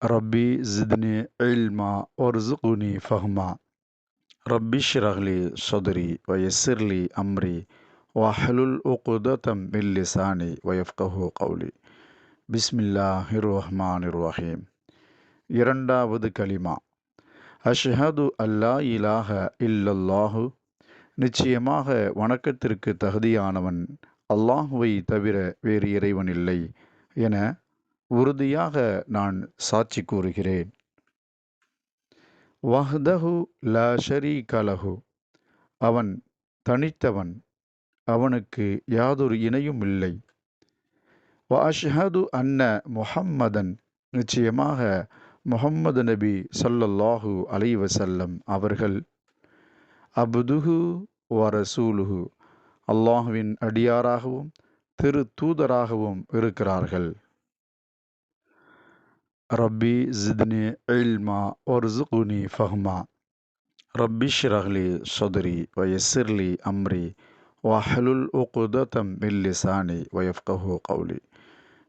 ரப்பி ஜித்னி இல்மா வர்சுக்னி ஃபஹ்மா. ரப்பி ஷ்ரஹ் லி ஸத்ரி வயஸ்ஸிர் லி அம்ரி வஹ்லுல் உக்ததம் மின் லிசானி வயஃப்கஹு கௌலி. பிஸ்மில்லாஹிர் ரஹ்மானிர் ரஹீம். இரண்டாவது கலிமா. அஷ்ஹது அல்லா இலாஹ இல்லல்லாஹு, நிச்சயமாக வணக்கத்திற்கு தகுதியானவன் அல்லாஹுவை தவிர வேறு இறைவன் இல்லை என உறுதியாக நான் சாட்சி கூறுகிறேன். வஹ்தஹு லா ஷரீக லஹு, அவன் தனித்தவன், அவனுக்கு யாதொரு இணையும் இல்லை. வ அஷ்ஹது அன்ன முஹம்மதன், நிச்சயமாக முஹம்மது நபி ஸல்லல்லாஹு அலைஹி வஸல்லம் அவர்கள் அப்துஹு வ ரசூலுஹு, அல்லாஹுவின் அடியாராகவும் திரு தூதராகவும் இருக்கிறார்கள். ரப்பி ஜித்னி இல்மா வர்சுக்னி ஃபஹ்மா. ரப்பி ஷ்ரஹ் லி ஸத்ரி வயஸ்ஸிர் லி அம்ரி வஹ்லுல் உக்ததம் மின் லிசானி வயஃப்கஹு கௌலி.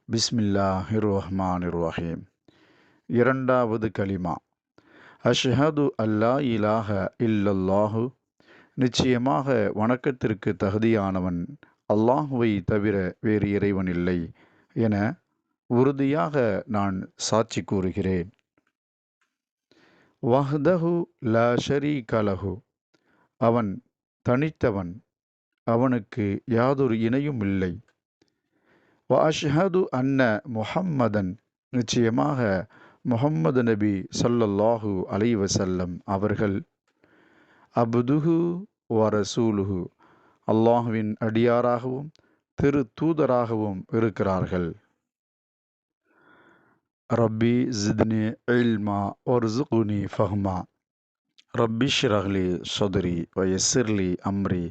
பிஸ்மில்லாஹிர் ரஹ்மானிர் ரஹீம். இரண்டாவது கலிமா. அஷ்ஹது அல்லா இலாஹ இல்லல்லாஹு, நிச்சயமாக வணக்கத்திற்கு தகுதியானவன் அல்லாஹுவை தவிர வேறு இறைவன் இல்லை என உறுதியாக நான் சாட்சி கூறுகிறேன். வஹ்தஹு லா ஷரீக லஹு, அவன் தனித்தவன், அவனுக்கு யாதொரு இணையும் இல்லை. வ அஷ்ஹது அன்ன முஹம்மதன், நிச்சயமாக முஹம்மது நபி ஸல்லல்லாஹு அலைஹி வஸல்லம் அவர்கள் அப்துஹு வ ரசூலுஹு, அல்லாஹுவின் அடியாராகவும் திரு தூதராகவும் இருக்கிறார்கள். ரப்பி ஜித்னி இல்மா வர்சுக்னி ஃபஹ்மா. ரப்பி ஷ்ரஹ் லி ஸத்ரி வயஸ்ஸிர் லி அம்ரி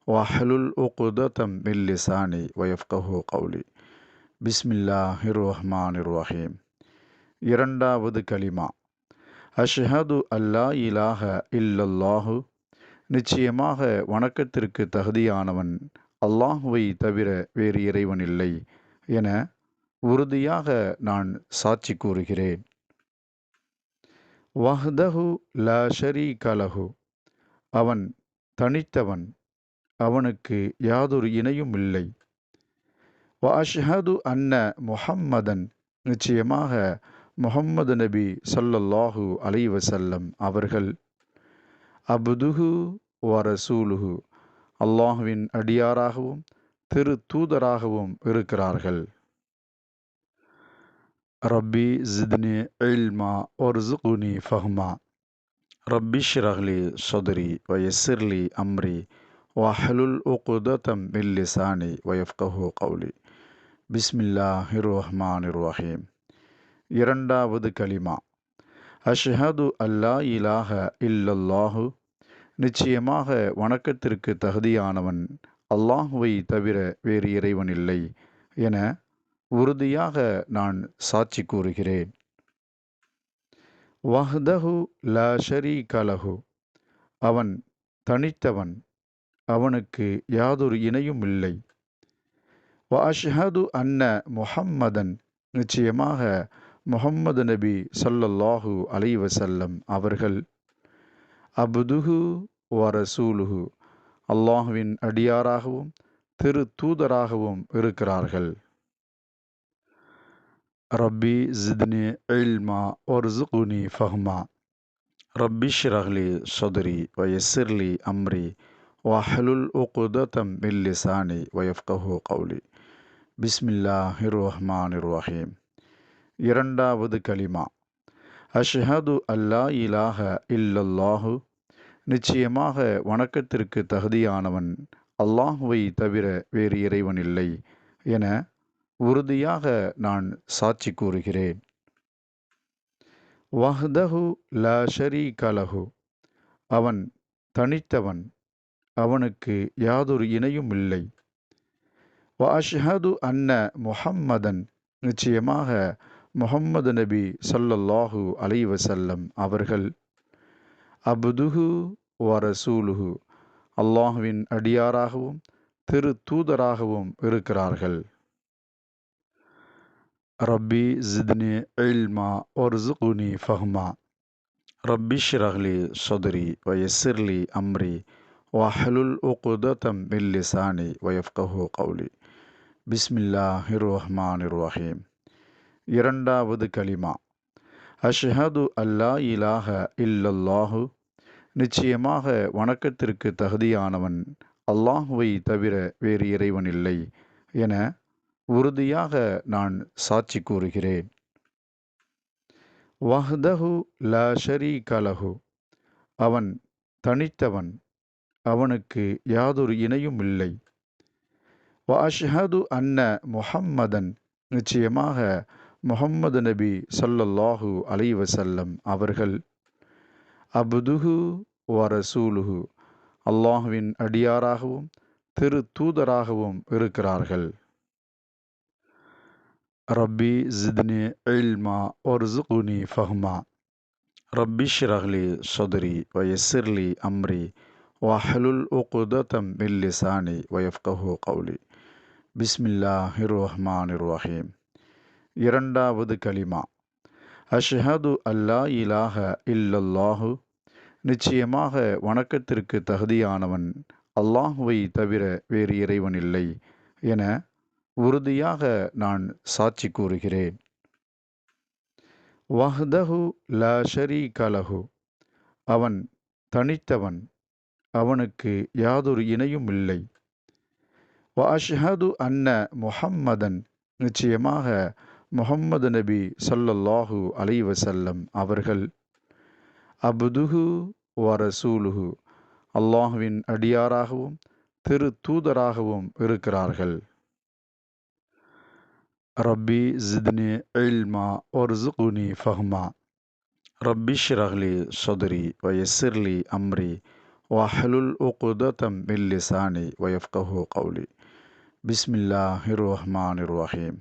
வஹ்லுல் உக்ததம் மின் லிசானி வயஃப்கஹு கௌலி. பிஸ்மில்லாஹிர் ரஹ்மானிர் ரஹீம். இரண்டாவது கலிமா. அஷ்ஹது அல்லா இலாஹ இல்லல்லாஹு, நிச்சயமாக வணக்கத்திற்கு தகுதியானவன் அல்லாஹுவை தவிர வேறு இறைவன் இல்லை என உறுதியாக நான் சாட்சி கூறுகிறேன். வஹ்தஹு லா ஷரீக லஹு, அவன் தனித்தவன், அவனுக்கு யாதொரு இணையும் இல்லை. வ அஷ்ஹது அன்ன முஹம்மதன், நிச்சயமாக முஹம்மது நபி ஸல்லல்லாஹு அலைஹி வஸல்லம் அவர்கள் அப்துஹு வ ரசூலுஹு, அல்லாஹுவின் அடியாராகவும் திரு தூதராகவும் இருக்கிறார்கள். ரப்பி ஜித்னி இல்மா வர்சுக்னி ஃபஹ்மா. ரப்பி ஷ்ரஹ் லி ஸத்ரி வயஸ்ஸிர் லி அம்ரி வஹ்லுல் உக்ததம் மின் லிசானி வயஃப்கஹு கௌலி. பிஸ்மில்லாஹிர் ரஹ்மானிர் ரஹீம். இரண்டாவது கலிமா. அஷ்ஹது அல்லா இலாஹ இல்லல்லாஹு, நிச்சயமாக வணக்கத்திற்கு தகுதியானவன் அல்லாஹுவை தவிர வேறு இறைவன் இல்லை என உறுதியாக நான் சாட்சி கூறுகிறேன். வஹ்தஹு லா ஷரீக லஹு, அவன் தனித்தவன், அவனுக்கு யாதொரு இணையும் இல்லை. வ அஷ்ஹது அன்ன முஹம்மதன், நிச்சயமாக முஹம்மது நபி ஸல்லல்லாஹு அலைஹி வஸல்லம் அவர்கள் அப்துஹு வ ரசூலுஹு, அல்லாஹுவின் அடியாராகவும் திரு தூதராகவும் இருக்கிறார்கள். ரப்பி ஜித்னி இல்மா வர்சுக்னி ஃபஹ்மா. ரப்பி ஷ்ரஹ் லி ஸத்ரி வயஸ்ஸிர் லி அம்ரி வஹ்லுல் உக்ததம் மின் லிசானி வயஃப்கஹு கௌலி. பிஸ்மில்லாஹிர் ரஹ்மானிர் ரஹீம். இரண்டாவது கலிமா. அஷ்ஹது அல்லா இலாஹ இல்லல்லாஹு, நிச்சயமாக வணக்கத்திற்கு தகுதியானவன் அல்லாஹுவை தவிர வேறு இறைவன் இல்லை என உறுதியாக நான் சாட்சி கூறுகிறேன். வஹ்தஹு லா ஷரீக லஹு, அவன் தனித்தவன், அவனுக்கு யாதொரு இணையும் இல்லை. வ அஷ்ஹது அன்ன முஹம்மதன், நிச்சயமாக முஹம்மது நபி ஸல்லல்லாஹு அலைஹி வஸல்லம் அவர்கள் அப்துஹு வ ரசூலுஹு, அல்லாஹுவின் அடியாராகவும் திரு தூதராகவும் இருக்கிறார்கள். ரப்பி ஜித்னி இல்மா வர்சுக்னி ஃபஹ்மா. ரப்பி ஷ்ரஹ் லி ஸத்ரி வயஸ்ஸிர் லி அம்ரி வஹ்லுல் உக்ததம் மின் லிசானி வயஃப்கஹு கௌலி. பிஸ்மில்லாஹிர் ரஹ்மானிர் ரஹீம். இரண்டாவது கலிமா. அஷ்ஹது அல்லா இலாஹ இல்லல்லாஹு, நிச்சயமாக வணக்கத்திற்கு தகுதியானவன் அல்லாஹுவை தவிர வேறு இறைவன் இல்லை என உறுதியாக நான் சாட்சி கூறுகிறேன். வஹ்தஹு லா ஷரீக லஹு, அவன் தனித்தவன், அவனுக்கு யாதொரு இணையும் இல்லை. வ அஷ்ஹது அன்ன முஹம்மதன், நிச்சயமாக முஹம்மது நபி ஸல்லல்லாஹு அலைஹி வஸல்லம் அவர்கள் அப்துஹு வ ரசூலுஹு, அல்லாஹுவின் அடியாராகவும் திரு தூதராகவும் இருக்கிறார்கள். ரப்பி ஜித்னி இல்மா வர்சுக்னி ஃபஹ்மா. ரப்பி ஷ்ரஹ் லி ஸத்ரி வயஸ்ஸிர் லி அம்ரி வஹ்லுல் உக்ததம் மின் லிசானி வயஃப்கஹு கௌலி. பிஸ்மில்லாஹிர் ரஹ்மானிர் ரஹீம். இரண்டாவது கலிமா. அஷ்ஹது அல்லா இலாஹ இல்லல்லாஹு, நிச்சயமாக வணக்கத்திற்கு தகுதியானவன் அல்லாஹுவை தவிர வேறு இறைவன் இல்லை என உறுதியாக நான் சாட்சி கூறுகிறேன். வஹ்தஹு லா ஷரீக லஹு, அவன் தனித்தவன், அவனுக்கு யாதொரு இணையும் இல்லை. வ அஷ்ஹது அன்ன முஹம்மதன், நிச்சயமாக முஹம்மது நபி ஸல்லல்லாஹு அலைஹி வஸல்லம் அவர்கள் அப்துஹு வ ரசூலுஹு, அல்லாஹுவின் அடியாராகவும் திரு தூதராகவும் இருக்கிறார்கள். ரப்பி ஜித்னி இல்மா வர்சுக்னி ஃபஹ்மா. ரப்பி ஷ்ரஹ் லி ஸத்ரி வயஸ்ஸிர் லி அம்ரி வஹ்லுல் உக்ததம் மின் லிசானி வயஃப்கஹு கௌலி. பிஸ்மில்லாஹிர் ரஹ்மானிர் ரஹீம்.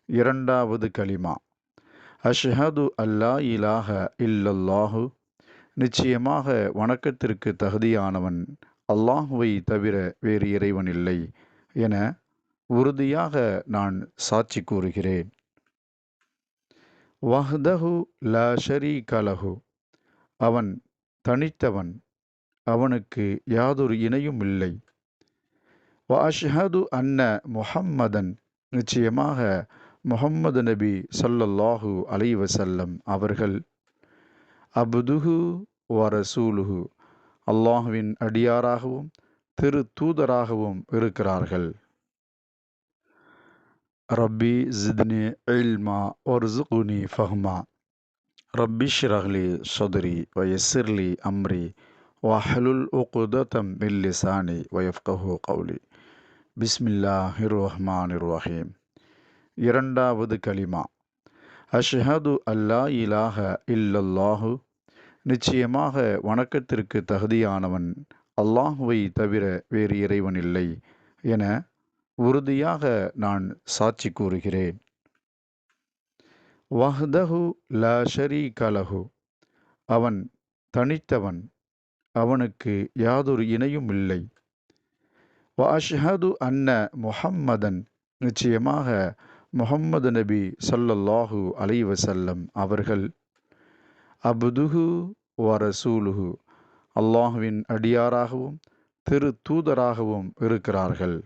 இரண்டாவது கலிமா. அஷ்ஹது அல்லா இலாஹ இல்லல்லாஹு, நிச்சயமாக வணக்கத்திற்கு தகுதியானவன் அல்லாஹுவை தவிர வேறு இறைவன் இல்லை என உறுதியாக நான் சாட்சி கூறுகிறேன். வஹ்தஹு லா ஷரீக லஹு, அவன் தனித்தவன், அவனுக்கு யாதொரு இணையும் இல்லை. வ அஷ்ஹது அன்ன முஹம்மதன், நிச்சயமாக முஹம்மது நபி ஸல்லல்லாஹு அலைஹி வஸல்லம் அவர்கள் அப்துஹு வ ரசூலுஹு, அல்லாஹுவின் அடியாராகவும் திரு தூதராகவும் இருக்கிறார்கள். ரப்பி ஜித்னி இல்மா வர்சுக்னி ஃபஹ்மா. ரப்பி ஷ்ரஹ் லி ஸத்ரி வயஸ்ஸிர் லி அம்ரி வஹ்லுல் உக்ததம் மின் லிசானி வயஃப்கஹு கௌலி. பிஸ்மில்லாஹிர் ரஹ்மானிர் ரஹீம். இரண்டாவது கலிமா. அஷ்ஹது அல்லா இலாஹ இல்லல்லாஹு, நிச்சயமாக வணக்கத்திற்கு தகுதியானவன் அல்லாஹுவை தவிர வேறு இறைவன் இல்லை என உறுதியாக நான் சாட்சி கூறுகிறேன். வஹ்தஹு லா ஷரீக லஹு, அவன் தனித்தவன், அவனுக்கு யாதொரு இணையும் இல்லை. வ அஷ்ஹது அன்ன முஹம்மதன், நிச்சயமாக முஹம்மது நபி ஸல்லல்லாஹு அலைஹி வஸல்லம் அவர்கள் அப்துஹு வ ரசூலுஹு, அல்லாஹுவின் அடியாராகவும் திரு தூதராகவும் இருக்கிறார்கள்.